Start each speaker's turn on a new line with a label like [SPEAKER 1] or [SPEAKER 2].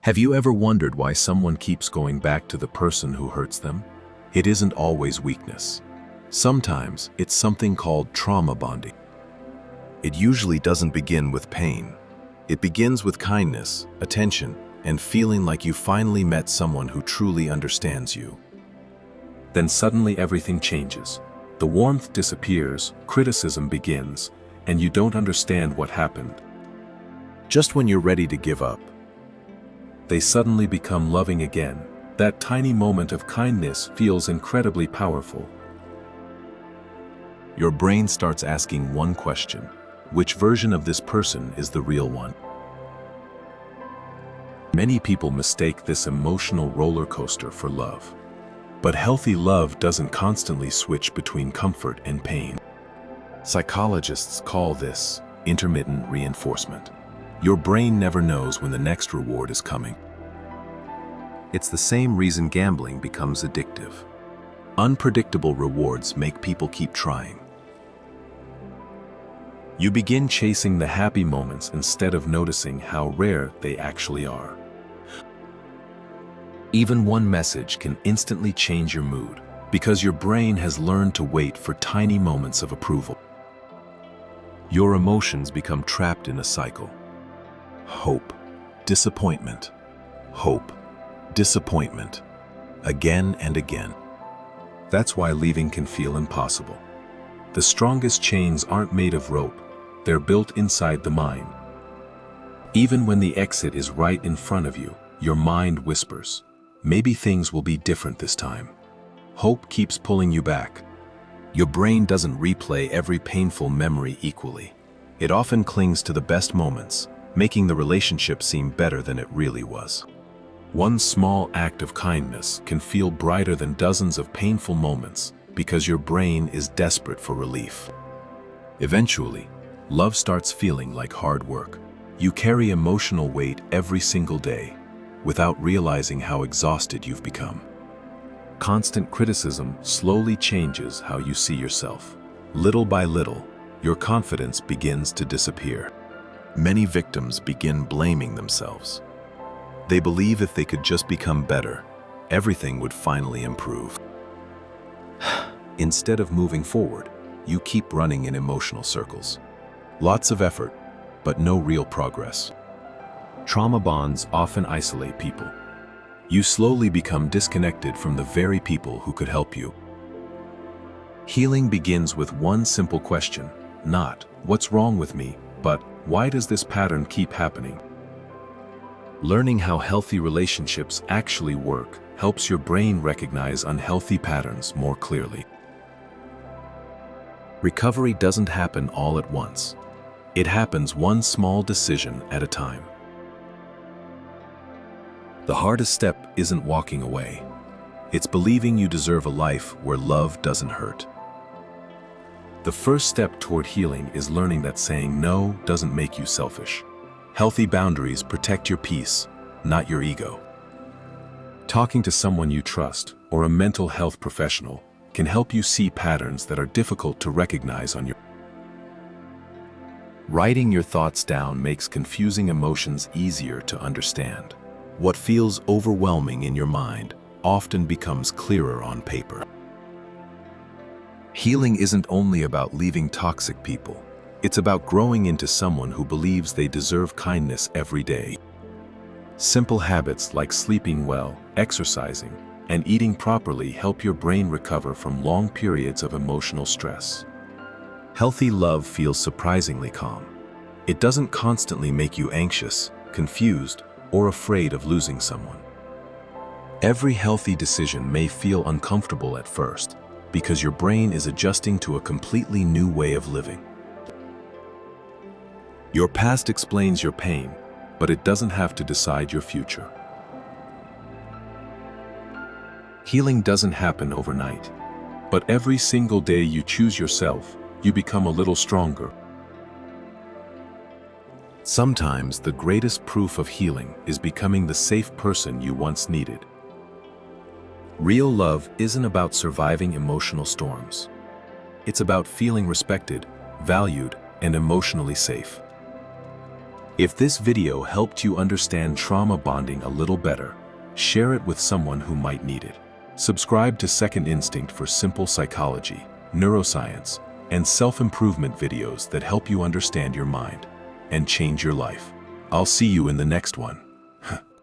[SPEAKER 1] Have you ever wondered why someone keeps going back to the person who hurts them? It isn't always weakness. Sometimes it's something called trauma bonding. It usually doesn't begin with pain. It begins with kindness, attention, and feeling like you finally met someone who truly understands you. Then suddenly everything changes. The warmth disappears, criticism begins, and you don't understand what happened. Just when you're ready to give up, they suddenly become loving again. That tiny moment of kindness feels incredibly powerful. Your brain starts asking one question: which version of this person is the real one? Many people mistake this emotional roller coaster for love. But healthy love doesn't constantly switch between comfort and pain. Psychologists call this intermittent reinforcement. Your brain never knows when the next reward is coming. It's the same reason gambling becomes addictive. Unpredictable rewards make people keep trying. You begin chasing the happy moments instead of noticing how rare they actually are. Even one message can instantly change your mood because your brain has learned to wait for tiny moments of approval. Your emotions become trapped in a cycle. Hope, disappointment, hope, disappointment, again and again. That's why leaving can feel impossible. The strongest chains aren't made of rope, they're built inside the mind. Even when the exit is right in front of you, your mind whispers, maybe things will be different this time. Hope keeps pulling you back. Your brain doesn't replay every painful memory equally. It often clings to the best moments, making the relationship seem better than it really was. One small act of kindness can feel brighter than dozens of painful moments because your brain is desperate for relief. Eventually, love starts feeling like hard work. You carry emotional weight every single day, without realizing how exhausted you've become. Constant criticism slowly changes how you see yourself. Little by little, your confidence begins to disappear. Many victims begin blaming themselves. They believe if they could just become better, everything would finally improve. Instead of moving forward, you keep running in emotional circles. Lots of effort, but no real progress. Trauma bonds often isolate people. You slowly become disconnected from the very people who could help you. Healing begins with one simple question, not, "What's wrong with me?" but, "Why does this pattern keep happening?" Learning how healthy relationships actually work helps your brain recognize unhealthy patterns more clearly. Recovery doesn't happen all at once. It happens one small decision at a time. The hardest step isn't walking away. It's believing you deserve a life where love doesn't hurt. The first step toward healing is learning that saying no doesn't make you selfish. Healthy boundaries protect your peace, not your ego. Talking to someone you trust or a mental health professional can help you see patterns that are difficult to recognize on your own. Writing your thoughts down makes confusing emotions easier to understand. What feels overwhelming in your mind often becomes clearer on paper. Healing isn't only about leaving toxic people. It's about growing into someone who believes they deserve kindness every day. Simple habits like sleeping well, exercising, and eating properly help your brain recover from long periods of emotional stress. Healthy love feels surprisingly calm. It doesn't constantly make you anxious, confused, or afraid of losing someone. Every healthy decision may feel uncomfortable at first because your brain is adjusting to a completely new way of living. Your past explains your pain, but it doesn't have to decide your future. Healing doesn't happen overnight, but every single day you choose yourself, you become a little stronger. Sometimes the greatest proof of healing is becoming the safe person you once needed. Real love isn't about surviving emotional storms. It's about feeling respected, valued, and emotionally safe. If this video helped you understand trauma bonding a little better, share it with someone who might need it. Subscribe to Second Instinct for simple psychology, neuroscience, and self-improvement videos that help you understand your mind and change your life. I'll see you in the next one.